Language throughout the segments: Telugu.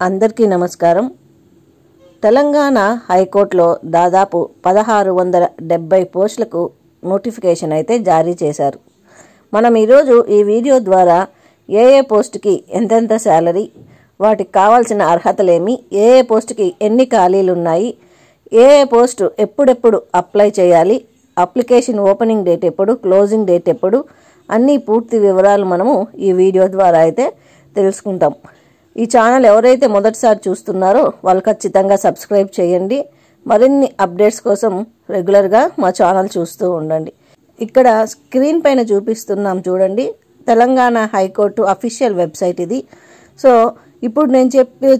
అందరికీ నమస్కారం. తెలంగాణ హైకోర్టులో దాదాపు 1670 పోస్టులకు నోటిఫికేషన్ అయితే జారీ చేశారు. మనం ఈరోజు ఈ వీడియో ద్వారా ఏ పోస్టుకి ఎంతెంత శాలరీ, వాటికి కావాల్సిన అర్హతలేమి, ఏ పోస్టుకి ఎన్ని ఖాళీలు ఉన్నాయి, ఏ పోస్టు ఎప్పుడెప్పుడు అప్లై చేయాలి, అప్లికేషన్ ఓపెనింగ్ డేట్ ఎప్పుడు, క్లోజింగ్ డేట్ ఎప్పుడు, అన్ని పూర్తి వివరాలు మనము ఈ వీడియో ద్వారా అయితే తెలుసుకుంటాం. ఈ ఛానల్ ఎవరైతే మొదటిసారి చూస్తున్నారో వాళ్ళు ఖచ్చితంగా సబ్స్క్రైబ్ చేయండి. మరిన్ని అప్డేట్స్ కోసం రెగ్యులర్గా మా ఛానల్ చూస్తూ ఉండండి. ఇక్కడ స్క్రీన్ పైన చూపిస్తున్నాం చూడండి, తెలంగాణ హైకోర్టు అఫీషియల్ వెబ్సైట్ ఇది. సో ఇప్పుడు నేను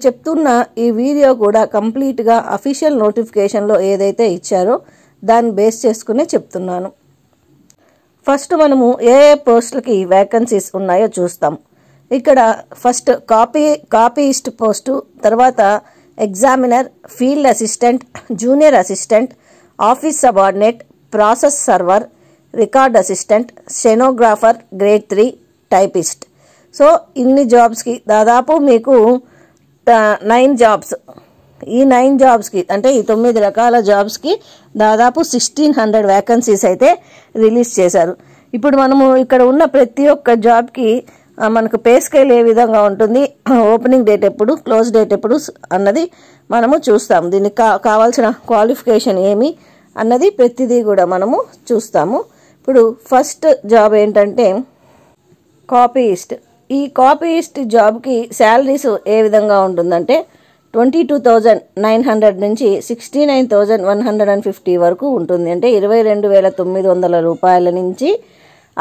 చెప్తున్న ఈ వీడియో కూడా కంప్లీట్గా అఫీషియల్ నోటిఫికేషన్లో ఏదైతే ఇచ్చారో దాన్ని బేస్ చేసుకునే చెప్తున్నాను. ఫస్ట్ మనము ఏ పోస్టులకి వేకెన్సీస్ ఉన్నాయో చూస్తాం. ఇక్కడ ఫస్ట్ కాపీయిస్ట్ పోస్టు, తర్వాత examiner, field assistant, junior assistant, office subordinate, process server, record assistant, stenographer grade 3, typist. So ఇన్ని జాబ్స్కి దాదాపు మీకు 9 జాబ్స్. ఈ 9 జాబ్స్కి అంటే ఈ 9 రకాల జాబ్స్కి దాదాపు 1600 వేకెన్సీస్ అయితే రిలీజ్ చేశారు. ఇప్పుడు మనము ఇక్కడ ఉన్న ప్రతి ఒక్క జాబ్కి మనకు పే స్కేల్ ఏ విధంగా ఉంటుంది, ఓపెనింగ్ డేట్ ఎప్పుడు, క్లోజ్ డేట్ ఎప్పుడు అన్నది మనము చూస్తాం. దీనికి కావాల్సిన క్వాలిఫికేషన్ ఏమి అన్నది ప్రతిదీ కూడా మనము చూస్తాము. ఇప్పుడు ఫస్ట్ జాబ్ ఏంటంటే కాపీయిస్ట్. ఈ కాపీయిస్ట్ జాబ్కి శాలరీస్ ఏ విధంగా ఉంటుందంటే 22,900 నుంచి 69,150 వరకు ఉంటుంది. అంటే 22,900 రూపాయల నుంచి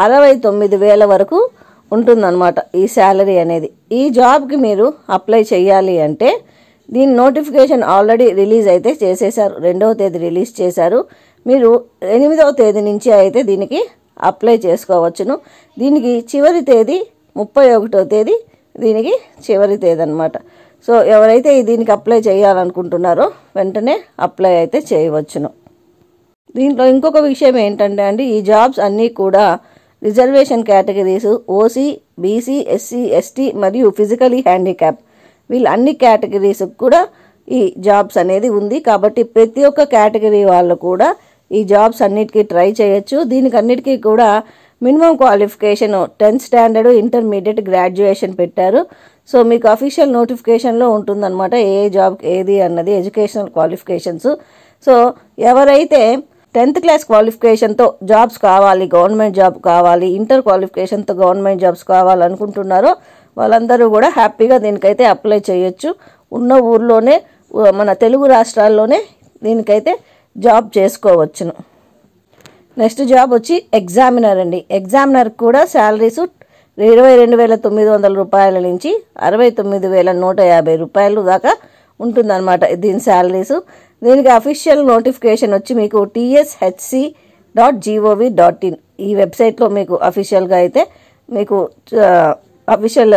69,000 వరకు ఉంటుందన్నమాట ఈ శాలరీ అనేది. ఈ జాబ్కి మీరు అప్లై చేయాలి అంటే దీని నోటిఫికేషన్ ఆల్రెడీ రిలీజ్ అయితే చేసేసారు. 2వ తేదీ రిలీజ్ చేశారు. మీరు 8వ తేదీ నుంచి అయితే దీనికి అప్లై చేసుకోవచ్చును. దీనికి చివరి తేదీ 31వ తేదీ దీనికి చివరి తేదీ అనమాట. సో ఎవరైతే దీనికి అప్లై చేయాలనుకుంటున్నారో వెంటనే అప్లై అయితే చేయవచ్చును. దీంట్లో ఇంకొక విషయం ఏంటంటే అండి, ఈ జాబ్స్ అన్నీ కూడా reservation categories OC, BC, SC, ST మరియు ఫిజికలీ హ్యాండిక్యాప్ వీళ్ళు అన్ని కేటగిరీస్ కూడా ఈ జాబ్స్ అనేది ఉంది. కాబట్టి ప్రతి ఒక్క కేటగిరీ వాళ్ళు కూడా ఈ జాబ్స్ అన్నిటికీ ట్రై చేయొచ్చు. దీనికి అన్నిటికీ కూడా minimum qualification 10th standard, intermediate, graduation పెట్టారు. సో మీకు అఫీషియల్ నోటిఫికేషన్లో ఉంటుందన్నమాట ఏ జాబ్ ఏది అన్నది, ఎడ్యుకేషనల్ క్వాలిఫికేషన్స్. సో ఎవరైతే 10th క్లాస్ క్వాలిఫికేషన్తో జాబ్స్ కావాలి, గవర్నమెంట్ జాబ్ కావాలి, ఇంటర్ క్వాలిఫికేషన్తో గవర్నమెంట్ జాబ్స్ కావాలనుకుంటున్నారో వాళ్ళందరూ కూడా హ్యాపీగా దీనికైతే అప్లై చేయొచ్చు. ఉన్న ఊర్లోనే మన తెలుగు రాష్ట్రాల్లోనే దీనికైతే జాబ్ చేసుకోవచ్చును. నెక్స్ట్ జాబ్ వచ్చి ఎగ్జామినర్ అండి. ఎగ్జామినర్ కూడా శాలరీస్ 22,900 రూపాయల నుంచి 69,150 రూపాయలు దాకా ఉంటుందన్నమాట దీని శాలరీస్. దీనికి అఫీషియల్ నోటిఫికేషన్ వచ్చి మీకు tshc.gov.in ఈ వెబ్సైట్లో మీకు అఫీషియల్గా అయితే మీకు అఫీషియల్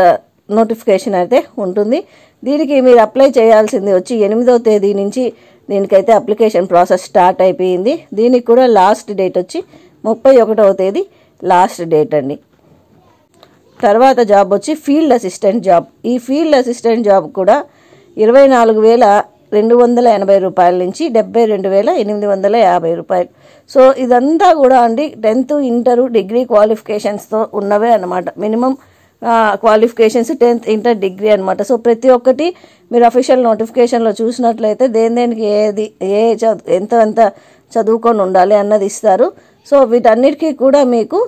నోటిఫికేషన్ అయితే ఉంటుంది. దీనికి మీరు అప్లై చేయాల్సింది వచ్చి 8వ తేదీ నుంచి దీనికైతే అప్లికేషన్ ప్రాసెస్ స్టార్ట్ అయిపోయింది. దీనికి కూడా లాస్ట్ డేట్ వచ్చి 31వ తేదీ లాస్ట్ డేట్ అండి. తర్వాత జాబ్ వచ్చి ఫీల్డ్ అసిస్టెంట్ జాబ్. ఈ ఫీల్డ్ అసిస్టెంట్ జాబ్ కూడా 24,280 రూపాయల నుంచి 72,850 రూపాయలు. సో ఇదంతా కూడా అండి 10th, ఇంటర్, డిగ్రీ క్వాలిఫికేషన్స్తో ఉన్నవే అన్నమాట. Minimum qualifications 10th, inter, degree అనమాట. సో ప్రతి ఒక్కటి మీరు అఫీషియల్ నోటిఫికేషన్లో చూసినట్లయితే దేనికి ఏది ఎంత చదువుకొని ఉండాలి అన్నది ఇస్తారు. సో వీటన్నిటికీ కూడా మీకు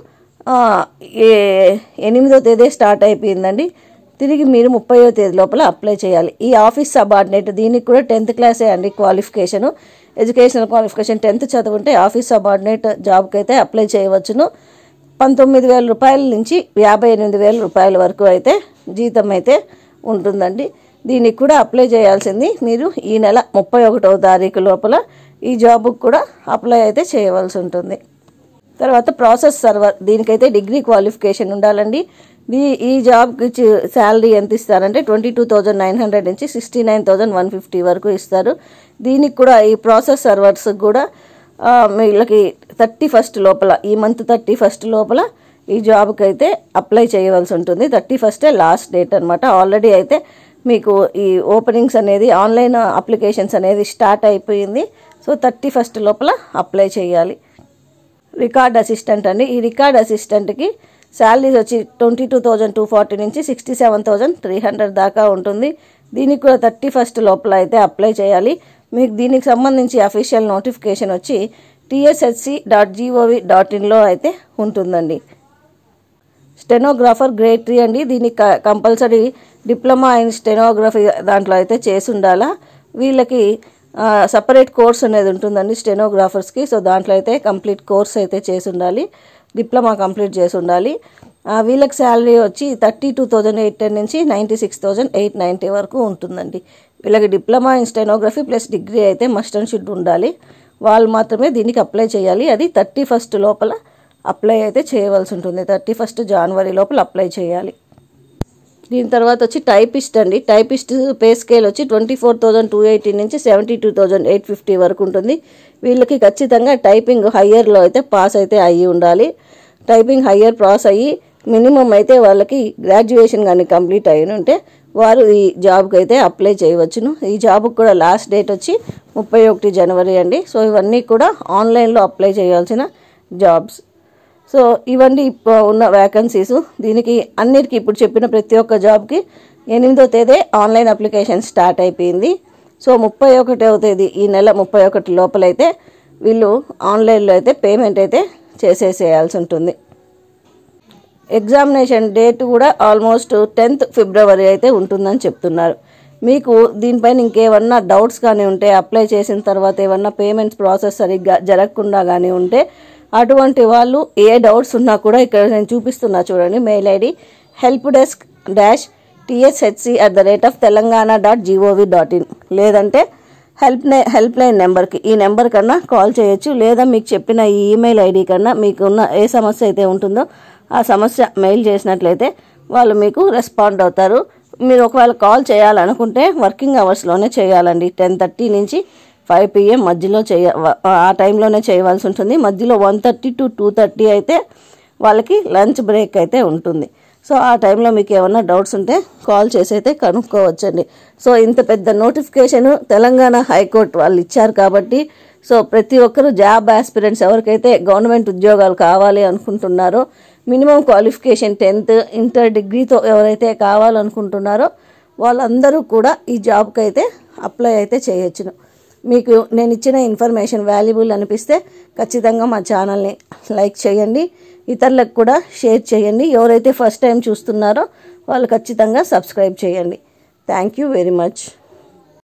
8వ తేదీ స్టార్ట్ అయిపోయిందండి. తిరిగి మీరు 30వ తేదీ లోపల అప్లై చేయాలి. ఈ ఆఫీస్ సబార్డినేట్ దీనికి కూడా 10th క్లాసే అండి క్వాలిఫికేషను. ఎడ్యుకేషనల్ క్వాలిఫికేషన్ 10th చదువుంటే ఆఫీస్ సబార్డినేట్ జాబ్కి అయితే అప్లై చేయవచ్చును. 19,000 రూపాయల నుంచి 58,000 రూపాయల వరకు అయితే జీతం అయితే ఉంటుందండి. దీనికి కూడా అప్లై చేయాల్సింది మీరు ఈ నెల 31వ తారీఖు లోపల ఈ జాబ్కి కూడా అప్లై అయితే చేయవలసి ఉంటుంది. తర్వాత ప్రాసెస్ సర్వర్, దీనికైతే డిగ్రీ క్వాలిఫికేషన్ ఉండాలండి. ఈ జాబ్కి శాలరీ ఎంత ఇస్తారంటే 22,900 నుంచి 69,150 వరకు ఇస్తారు. దీనికి కూడా ఈ ప్రాసెస్ సర్వర్స్ కూడా వీళ్ళకి 31st లోపల, ఈ మంత్ 31st లోపల ఈ జాబ్కి అయితే అప్లై చేయవలసి ఉంటుంది. 31st లాస్ట్ డేట్ అనమాట. ఆల్రెడీ అయితే మీకు ఈ ఓపెనింగ్స్ అనేది ఆన్లైన్ అప్లికేషన్స్ అనేది స్టార్ట్ అయిపోయింది. సో 31st లోపల అప్లై చేయాలి. రికార్డ్ అసిస్టెంట్ అండి. ఈ రికార్డ్ అసిస్టెంట్కి శాలరీస్ వచ్చి 22,240 నుంచి 67,300 దాకా ఉంటుంది. దీనికి కూడా 31st లోపల అయితే అప్లై చేయాలి. మీకు దీనికి సంబంధించి అఫీషియల్ నోటిఫికేషన్ వచ్చి tshc.gov.in అయితే ఉంటుందండి. స్టెనోగ్రాఫర్ గ్రేడ్ 3 అండి. దీనికి కంపల్సరీ డిప్లొమా ఇన్ స్టెనోగ్రఫీ దాంట్లో అయితే చేసి ఉండాలా. వీళ్ళకి సపరేట్ కోర్స్ అనేది ఉంటుందండి స్టెనోగ్రాఫర్స్కి. సో దాంట్లో అయితే కంప్లీట్ కోర్స్ అయితే చేసి ఉండాలి, డిప్లొమా కంప్లీట్ చేసి ఉండాలి. వీళ్ళకి శాలరీ వచ్చి 32,810 నుంచి 96,890 వరకు ఉంటుందండి. వీళ్ళకి diploma in stenography plus degree అయితే మస్ట్ అండ్ షుడ్ ఉండాలి. వాళ్ళు మాత్రమే దీనికి అప్లై చేయాలి. అది 31st లోపల అప్లై అయితే చేయవలసి ఉంటుంది. 31st జనవరి లోపల అప్లై చేయాలి. దీని తర్వాత వచ్చి టైపిస్ట్ అండి. టైపిస్ట్ పే స్కేల్ వచ్చి 24,280 నుంచి 72,850 వరకు ఉంటుంది. వీళ్ళకి ఖచ్చితంగా టైపింగ్ హయ్యర్లో అయితే పాస్ అయితే అయ్యి ఉండాలి. టైపింగ్ హయ్యర్ పాస్ అయ్యి మినిమం అయితే వాళ్ళకి గ్రాడ్యుయేషన్ కానీ కంప్లీట్ అయ్యి ఉంటే వారు ఈ జాబ్కి అయితే అప్లై చేయవచ్చును. ఈ జాబ్కి కూడా లాస్ట్ డేట్ వచ్చి 31 జనవరి అండి. సో ఇవన్నీ కూడా ఆన్లైన్లో అప్లై చేయాల్సిన జాబ్స్. సో ఇవన్నీ ఉన్న వ్యాకెన్సీస్. దీనికి అన్నిటికీ ఇప్పుడు చెప్పిన ప్రతి ఒక్క జాబ్కి 8వ తేదీ ఆన్లైన్ అప్లికేషన్ స్టార్ట్ అయిపోయింది. సో 31వ తేదీ ఈ నెల 31 లోపలైతే వీళ్ళు ఆన్లైన్లో అయితే పేమెంట్ అయితే చేసేసేయాల్సి ఉంటుంది. ఎగ్జామినేషన్ డేట్ కూడా ఆల్మోస్ట్ 10th ఫిబ్రవరి అయితే ఉంటుందని చెప్తున్నారు. మీకు దీనిపైన ఇంకేమన్నా డౌట్స్ కానీ ఉంటే, అప్లై చేసిన తర్వాత ఏమన్నా పేమెంట్స్ ప్రాసెస్ సరిగ్గా జరగకుండా కానీ ఉంటే అటువంటి వాళ్ళు ఏ డౌట్స్ ఉన్నా కూడా ఇక్కడ నేను చూపిస్తున్నా చూడండి. మెయిల్ ఐడి helpdesk-tshc@telangana.gov.in లేదంటే హెల్ప్ లైన్ నెంబర్కి ఈ నెంబర్ కన్నా కాల్ చేయొచ్చు. లేదా మీకు చెప్పిన ఈ ఈమెయిల్ ఐడి కన్నా మీకున్న ఏ సమస్య అయితే ఉంటుందో ఆ సమస్య మెయిల్ చేసినట్లయితే వాళ్ళు మీకు రెస్పాండ్ అవుతారు. మీరు ఒకవేళ కాల్ చేయాలనుకుంటే వర్కింగ్ అవర్స్లోనే చేయాలండి. 10:30 నుంచి 5 PM మధ్యలో ఆ టైంలోనే చేయవలసి ఉంటుంది. మధ్యలో 1:30 to 2:30 అయితే వాళ్ళకి లంచ్ బ్రేక్ అయితే ఉంటుంది. సో ఆ టైంలో మీకు ఏమన్నా డౌట్స్ ఉంటే కాల్ చేసి అయితే కనుక్కోవచ్చండి. సో ఇంత పెద్ద నోటిఫికేషన్ తెలంగాణ హైకోర్టు వాళ్ళు ఇచ్చారు కాబట్టి సో ప్రతి ఒక్కరూ జాబ్ ఆస్పిరెంట్స్ ఎవరికైతే గవర్నమెంట్ ఉద్యోగాలు కావాలి అనుకుంటున్నారో మినిమం క్వాలిఫికేషన్ 10th ఇంటర్ డిగ్రీతో ఎవరైతే కావాలనుకుంటున్నారో వాళ్ళందరూ కూడా ఈ జాబ్కి అయితే అప్లై అయితే చేయొచ్చును. మీకు నేను ఇచ్చిన ఇన్ఫర్మేషన్ వాల్యుబుల్ అనిపిస్తే ఖచ్చితంగా మా ఛానల్ని లైక్ చేయండి, ఇతరులకు కూడా షేర్ చేయండి. ఎవరైతే ఫస్ట్ టైం చూస్తున్నారో వాళ్ళు ఖచ్చితంగా సబ్స్క్రైబ్ చేయండి. Thank you very much.